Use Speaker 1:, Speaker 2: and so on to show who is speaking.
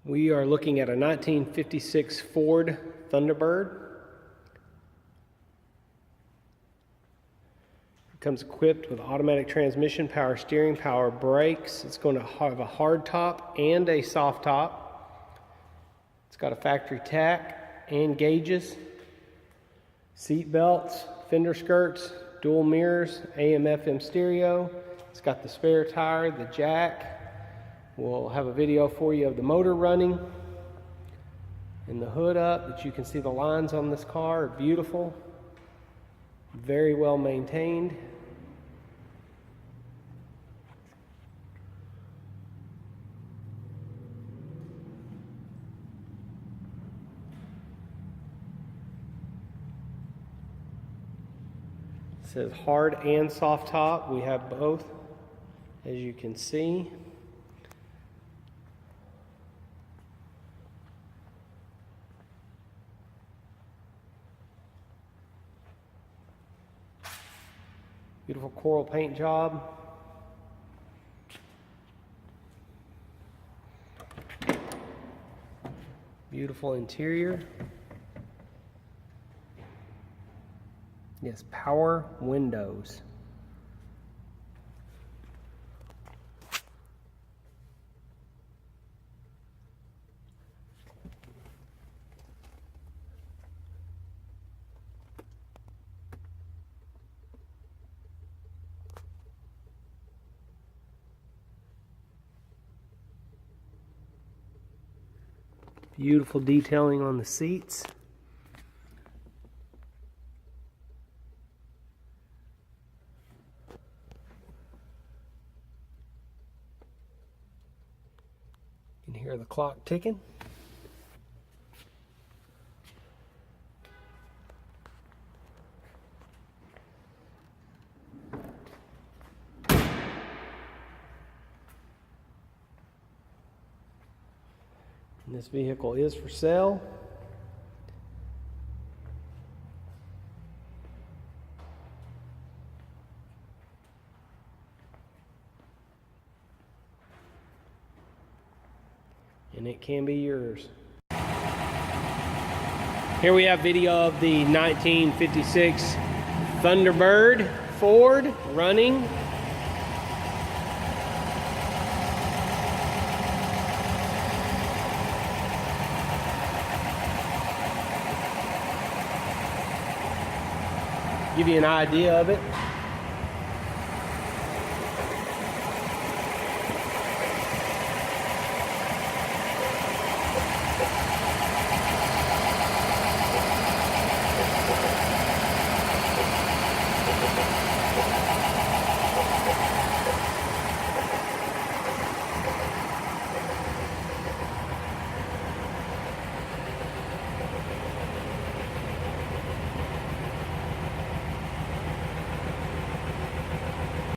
Speaker 1: We are looking at a 1956 Ford Thunderbird. It comes equipped with automatic transmission, power steering, power brakes. It's going to have a hard top and a soft top. It's got a factory tack and gauges, seat belts, fender skirts, dual mirrors, AM/FM stereo. It's got the spare tire, the jack. We'll have a video for you of the motor running and the hood up, but you can see the lines on this car are beautiful, very well maintained. It says hard and soft top. We have both, as you can see. Beautiful coral paint job. Beautiful interior. Yes, power windows. Beautiful detailing on the seats. You can hear the clock ticking. This vehicle is for sale. And it can be yours. Here we have video of the 1956 Thunderbird Ford running. Give you an idea of it.